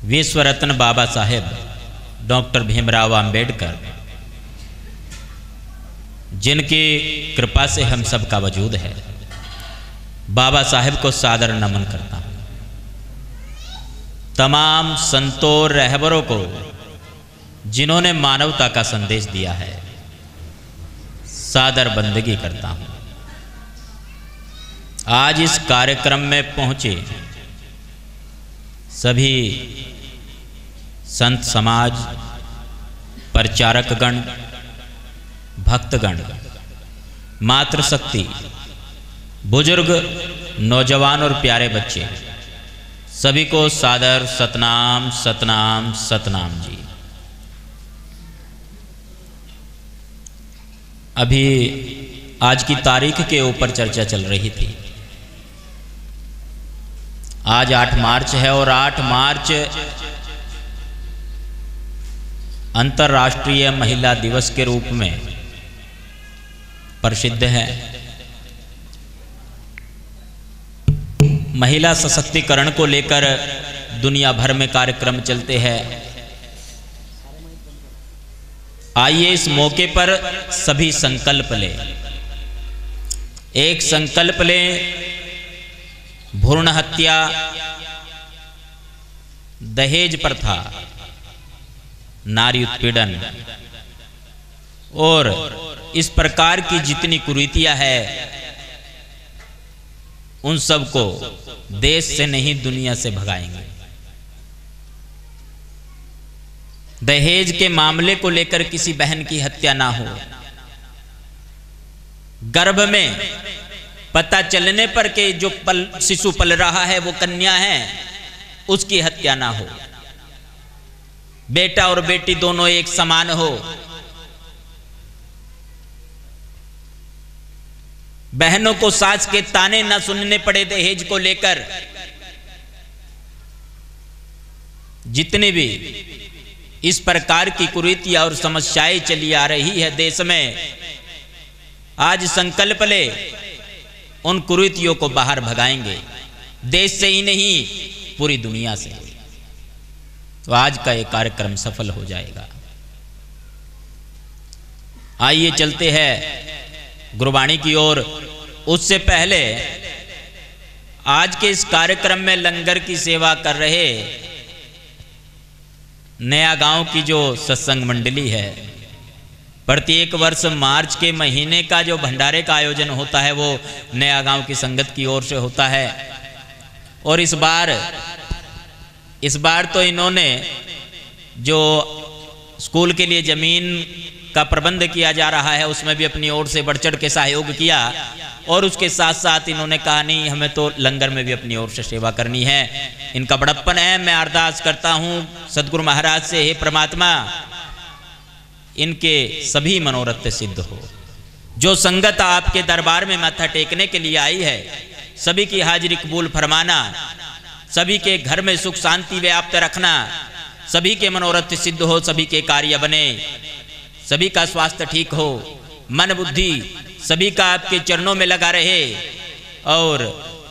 विश्व रत्न बाबा साहेब डॉक्टर भीमराव अंबेडकर, जिनकी कृपा से हम सब का वजूद है, बाबा साहेब को सादर नमन करता हूँ। तमाम संतों रहबरों को जिन्होंने मानवता का संदेश दिया है, सादर बंदगी करता हूँ। आज इस कार्यक्रम में पहुँचे सभी संत समाज, प्रचारकगण, भक्तगण, मातृशक्ति, बुजुर्ग, नौजवान और प्यारे बच्चे, सभी को सादर सतनाम सतनाम सतनाम जी। अभी आज की तारीख के ऊपर चर्चा चल रही थी। आज 8 मार्च है और 8 मार्च अंतर्राष्ट्रीय महिला दिवस के रूप में प्रसिद्ध है। महिला सशक्तिकरण को लेकर दुनिया भर में कार्यक्रम चलते हैं। आइए इस मौके पर सभी संकल्प लें। एक संकल्प लें, भ्रूण हत्या, दहेज प्रथा, नारी उत्पीड़न और इस प्रकार की जितनी कुरीतियां हैं, उन सब को देश से नहीं दुनिया से भगाएंगे। दहेज के मामले को लेकर किसी बहन की हत्या ना हो। गर्भ में पता चलने पर के जो शिशु पल रहा है वो कन्या है, उसकी हत्या ना हो। बेटा और बेटी दोनों एक समान हो। बहनों को सास के ताने न सुनने पड़े दहेज को लेकर। जितनी भी इस प्रकार की कुरीतियां और समस्याएं चली आ रही है देश में, आज संकल्प ले, उन कुरीतियों को बाहर भगाएंगे, देश से ही नहीं पूरी दुनिया से। तो आज का ये कार्यक्रम सफल हो जाएगा। आइए चलते हैं गुरबाणी की ओर। उससे पहले आज के इस कार्यक्रम में लंगर की सेवा कर रहे नया गांव की जो सत्संग मंडली है, प्रत्येक वर्ष मार्च के महीने का जो भंडारे का आयोजन होता है वो नया गांव की संगत की ओर से होता है। और इस बार तो इन्होंने जो स्कूल के लिए जमीन का प्रबंध किया जा रहा है उसमें भी अपनी ओर से बढ़ चढ़ के सहयोग किया। और उसके साथ साथ इन्होंने कहा नहीं, हमें तो लंगर में भी अपनी ओर से सेवा करनी है। इनका बड़प्पन है। मैं अरदास करता हूँ सदगुरु महाराज से, हे परमात्मा, इनके सभी मनोरथ सिद्ध हो। जो संगत आपके दरबार में माथा टेकने के लिए आई है, सभी की हाजिरी कबूल फरमाना, सभी के घर में सुख शांति व्याप्त रखना, सभी के मनोरथ सिद्ध हो, सभी के कार्य बने, सभी का स्वास्थ्य ठीक हो, मन बुद्धि सभी का आपके चरणों में लगा रहे और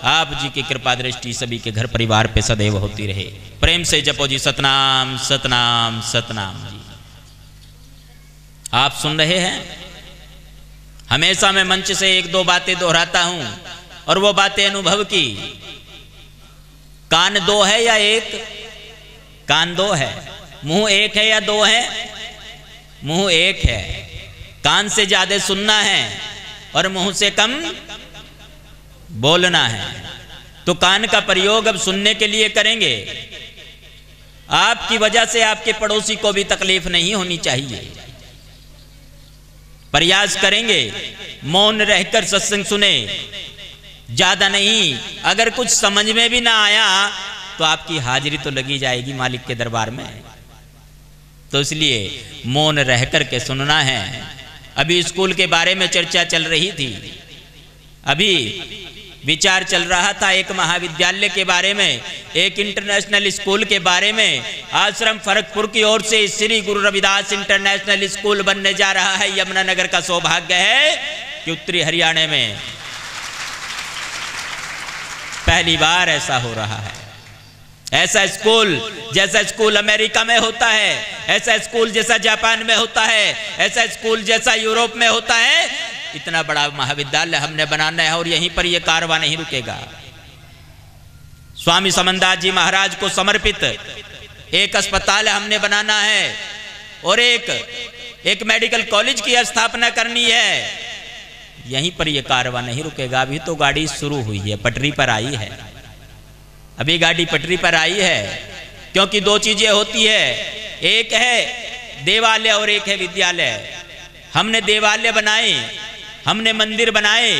आप जी की कृपा दृष्टि सभी के घर परिवार पे सदैव होती रहे। प्रेम से जपो जी सतनाम सतनाम सतनाम जी। आप सुन रहे हैं, हमेशा मैं मंच से 1-2 बातें दोहराता हूं और वो बातें अनुभव की। कान 2 है या 1? कान 2 है। मुंह 1 है या 2 है? मुंह 1 है। कान से ज्यादा सुनना है और मुंह से कम बोलना है। तो कान का प्रयोग अब सुनने के लिए करेंगे। आपकी वजह से आपके पड़ोसी को भी तकलीफ नहीं होनी चाहिए। प्रयास करेंगे मौन रहकर सत्संग सुने, ज्यादा नहीं। अगर कुछ समझ में भी ना आया तो आपकी हाजिरी तो लगी जाएगी मालिक के दरबार में। तो इसलिए मौन रह कर के सुनना है। अभी स्कूल के बारे में चर्चा चल रही थी, अभी विचार चल रहा था एक महाविद्यालय के बारे में, एक इंटरनेशनल स्कूल के बारे में। आश्रम फरकपुर की ओर से श्री गुरु रविदास इंटरनेशनल स्कूल बनने जा रहा है। यमुनानगर का सौभाग्य है कि उत्तरी हरियाणा में पहली बार ऐसा हो रहा है। ऐसा स्कूल जैसा स्कूल अमेरिका में होता है, ऐसा स्कूल जैसा जापान में होता है, ऐसा स्कूल जैसा यूरोप में होता है, इतना बड़ा महाविद्यालय हमने बनाना है और यहीं पर यह कारवां नहीं रुकेगा। स्वामी समनदास जी महाराज को समर्पित एक अस्पताल हमने बनाना है और एक मेडिकल कॉलेज की स्थापना करनी है। यहीं पर यह कारवां नहीं रुकेगा। अभी तो गाड़ी शुरू हुई है, पटरी पर आई है, अभी गाड़ी पटरी पर आई है। क्योंकि दो चीजें होती है, एक है देवालय और एक है विद्यालय। हमने देवालय बनाए, हमने मंदिर बनाए,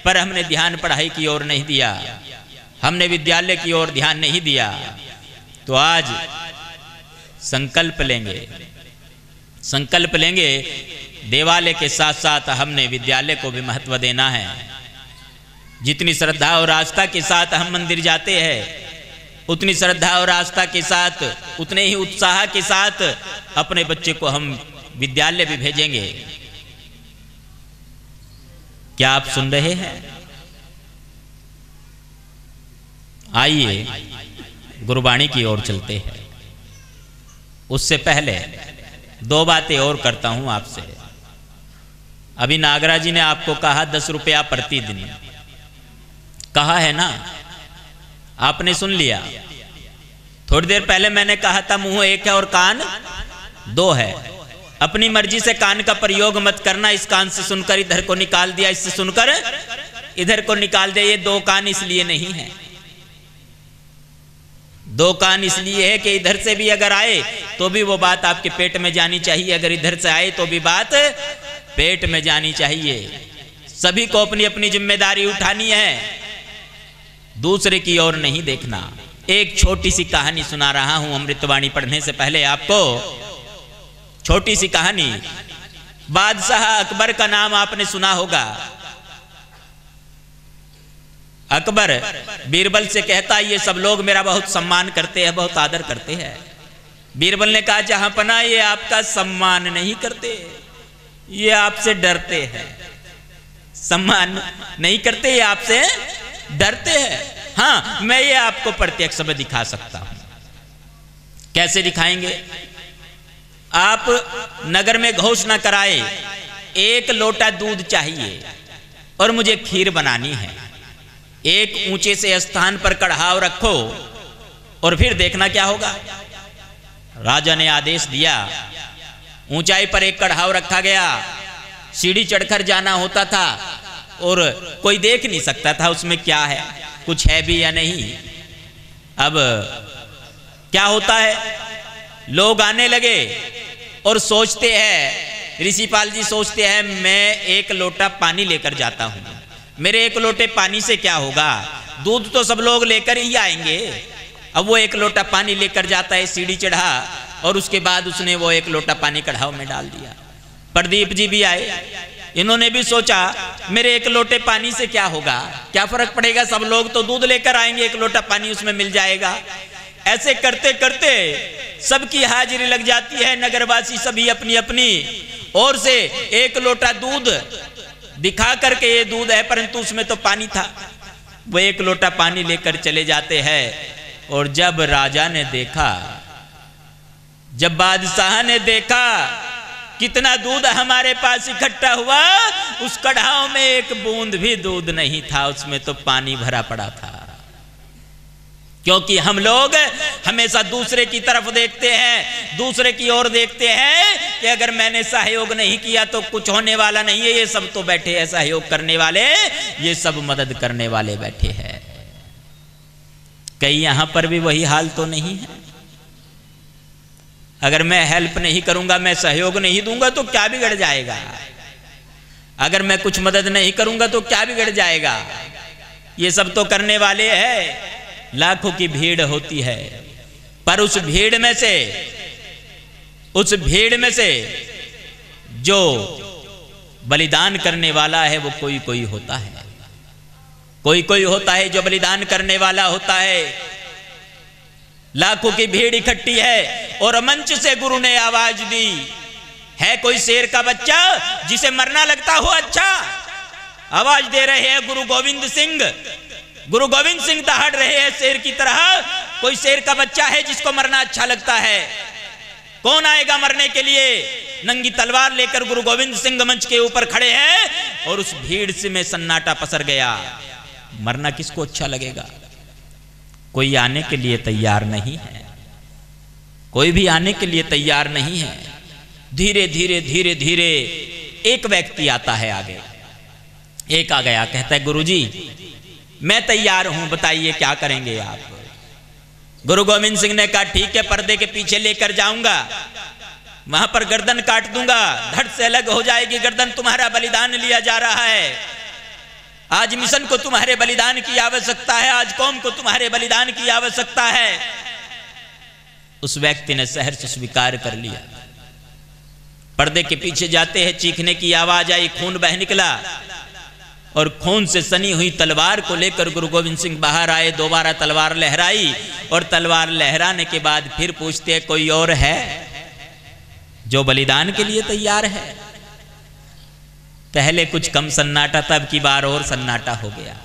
पर हमने ध्यान पढ़ाई की ओर नहीं दिया, हमने विद्यालय की ओर ध्यान नहीं दिया। तो आज संकल्प लेंगे देवालय के साथ साथ हमने विद्यालय को भी महत्व देना है। जितनी श्रद्धा और आस्था के साथ हम मंदिर जाते हैं, उतनी श्रद्धा और आस्था के साथ, उतने ही उत्साह के साथ अपने बच्चे को हम विद्यालय भी भेजेंगे। क्या आप सुन रहे हैं? आइए गुरबाणी की ओर चलते हैं। उससे पहले दो बातें और करता हूं आपसे। अभी नागराज जी ने आपको कहा 10 रुपया प्रतिदिन, कहा है ना, आपने सुन लिया। थोड़ी देर पहले मैंने कहा था मुंह एक है और कान दो है। अपनी मर्जी से कान का प्रयोग मत करना। इस कान से सुनकर इधर को निकाल दिया, इससे सुनकर इधर को निकाल दिया। ये दो कान इसलिए नहीं है, दो कान इसलिए है कि इधर से भी अगर आए तो भी वो बात आपके पेट में जानी चाहिए, अगर इधर से आए तो भी बात पेट में जानी चाहिए। सभी को अपनी अपनी जिम्मेदारी उठानी है, दूसरे की ओर नहीं देखना। एक छोटी सी कहानी सुना रहा हूं अमृतवाणी पढ़ने से पहले आपको। छोटी सी कहानी। बादशाह अकबर का नाम आपने सुना होगा। अकबर बीरबल से कहता, ये सब लोग मेरा बहुत सम्मान करते हैं, बहुत आदर करते हैं। बीरबल ने कहा, जहां पना ये आपका सम्मान नहीं करते, ये आपसे डरते हैं। सम्मान नहीं करते, ये आपसे डरते हैं। हाँ, मैं ये आपको प्रत्यक्ष में दिखा सकता हूं। कैसे दिखाएंगे? आप नगर में घोषणा कराए, 1 लोटा दूध चाहिए और मुझे खीर बनानी है। एक ऊंचे से स्थान पर कढ़ाव रखो और फिर देखना क्या होगा। राजा ने आदेश दिया, ऊंचाई पर एक कढ़ाव रखा गया। सीढ़ी चढ़कर जाना होता था और कोई देख नहीं सकता था उसमें क्या है, कुछ है भी या नहीं। अब क्या होता है, लोग आने लगे और सोचते हैं, ऋषिपाल जी सोचते हैं, मैं 1 लोटा पानी लेकर जाता हूं, मेरे 1 लोटे पानी से क्या होगा, दूध तो सब लोग लेकर ही आएंगे। अब वो 1 लोटा पानी लेकर जाता है, सीढ़ी चढ़ा और उसके बाद उसने वो 1 लोटा पानी कढ़ाव में डाल दिया। प्रदीप जी भी आए, इन्होंने भी सोचा मेरे 1 लोटे पानी से क्या होगा, क्या फर्क पड़ेगा, सब लोग तो दूध लेकर आएंगे, 1 लोटा पानी उसमें मिल जाएगा। ऐसे करते करते सबकी हाजिरी लग जाती है। नगरवासी सभी अपनी अपनी ओर से 1 लोटा दूध दिखा करके ये दूध है, परंतु उसमें तो पानी था। वो 1 लोटा पानी लेकर चले जाते हैं। और जब राजा ने देखा, जब बादशाह ने देखा कितना दूध हमारे पास इकट्ठा हुआ, उस कढ़ाव में 1 बूंद भी दूध नहीं था, उसमें तो पानी भरा पड़ा था। क्योंकि हम लोग हमेशा दूसरे की तरफ देखते हैं, दूसरे की ओर देखते हैं कि अगर मैंने सहयोग नहीं किया तो कुछ होने वाला नहीं है। ये सब तो बैठे हैं सहयोग करने वाले, ये सब मदद करने वाले बैठे हैं। कहीं यहां पर भी वही हाल तो नहीं है? अगर मैं हेल्प नहीं करूंगा, मैं सहयोग नहीं दूंगा तो क्या बिगड़ जाएगा? अगर मैं कुछ मदद नहीं करूंगा तो क्या बिगड़ जाएगा? ये सब तो करने वाले हैं। लाखों की भीड़ होती है, पर उस भीड़ में से जो बलिदान करने वाला है वो कोई कोई होता है। कोई कोई होता है जो बलिदान करने वाला होता है। लाखों की भीड़ इकट्ठी है और मंच से गुरु ने आवाज दी, है कोई शेर का बच्चा जिसे मरना लगता हो अच्छा? आवाज दे रहे हैं गुरु गोविंद सिंह। गुरु गोविंद सिंह दहाड़ रहे हैं शेर की तरह, कोई शेर का बच्चा है जिसको मरना अच्छा लगता है? कौन आएगा मरने के लिए? नंगी तलवार लेकर गुरु गोविंद सिंह मंच के ऊपर खड़े हैं और उस भीड़ से में सन्नाटा पसर गया। मरना किसको अच्छा लगेगा? कोई आने के लिए तैयार नहीं है, कोई भी आने के लिए तैयार नहीं है। धीरे धीरे धीरे धीरे एक व्यक्ति आता है आगे। एक आ गया, कहता है गुरुजी मैं तैयार हूं, बताइए क्या करेंगे आप? गुरु गोविंद सिंह ने कहा ठीक है, पर्दे के पीछे लेकर जाऊंगा, वहां पर गर्दन काट दूंगा, धड़ से अलग हो जाएगी गर्दन, तुम्हारा बलिदान लिया जा रहा है। आज मिशन को तुम्हारे बलिदान की आवश्यकता है, आज कौम को तुम्हारे बलिदान की आवश्यकता है। उस व्यक्ति ने सहर्ष स्वीकार कर लिया। पर्दे के पीछे जाते हैं, चीखने की आवाज आई, खून बह निकला और खून से सनी हुई तलवार को लेकर गुरु गोविंद सिंह बाहर आए। दोबारा तलवार लहराई और तलवार लहराने के बाद फिर पूछते हैं कोई और है जो बलिदान के लिए तैयार है? पहले कुछ कम सन्नाटा था, अब की बार और सन्नाटा हो गया।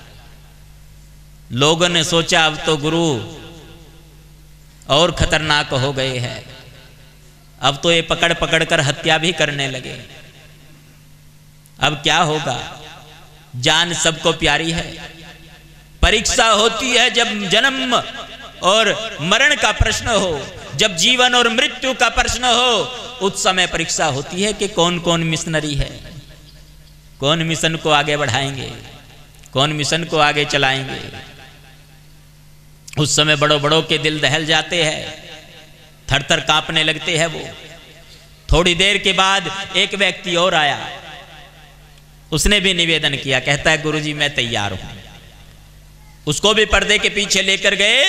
लोगों ने सोचा अब तो गुरु और खतरनाक हो गए हैं, अब तो ये पकड़ पकड़ कर हत्या भी करने लगे, अब क्या होगा? जान सबको प्यारी है। परीक्षा होती है जब जन्म और मरण का प्रश्न हो, जब जीवन और मृत्यु का प्रश्न हो, उस समय परीक्षा होती है कि कौन कौन मिशनरी है, कौन मिशन को आगे बढ़ाएंगे, कौन मिशन को आगे चलाएंगे। उस समय बड़ों बड़ों के दिल दहल जाते हैं, थर थर कांपने लगते हैं वो। थोड़ी देर के बाद एक व्यक्ति और आया, उसने भी निवेदन किया, कहता है गुरुजी मैं तैयार हूं। उसको भी पर्दे के पीछे लेकर गए,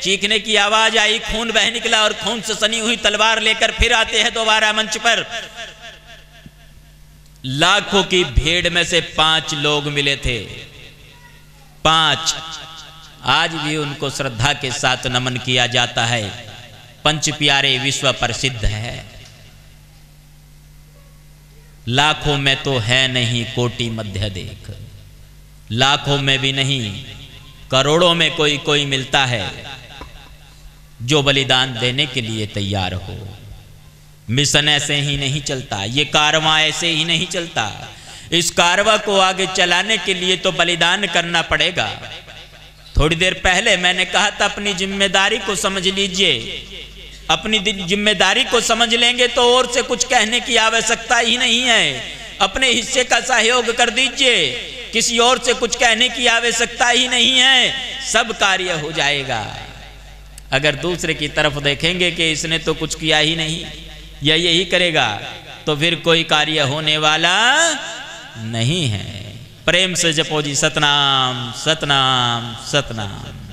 चीखने की आवाज आई, खून बह निकला और खून से सनी हुई तलवार लेकर फिर आते हैं दोबारा मंच पर। लाखों की भीड़ में से 5 लोग मिले थे, 5। आज भी उनको श्रद्धा के साथ नमन किया जाता है। पंच प्यारे विश्व प्रसिद्ध है। लाखों में तो है नहीं कोटि मध्य देख, लाखों में भी नहीं करोड़ों में कोई कोई मिलता है जो बलिदान देने के लिए तैयार हो। मिशन ऐसे ही नहीं चलता, ये कारवां ऐसे ही नहीं चलता। इस कारवां को आगे चलाने के लिए तो बलिदान करना पड़ेगा। थोड़ी देर पहले मैंने कहा था अपनी जिम्मेदारी को समझ लीजिए। अपनी जिम्मेदारी को समझ लेंगे तो और से कुछ कहने की आवश्यकता ही नहीं है। अपने हिस्से का सहयोग कर दीजिए, किसी और से कुछ कहने की आवश्यकता ही नहीं है, सब कार्य हो जाएगा। अगर दूसरे की तरफ देखेंगे कि इसने तो कुछ किया ही नहीं या यही करेगा, तो फिर कोई कार्य होने वाला नहीं है। प्रेम से जपो जी सतनाम सतनाम सतनाम।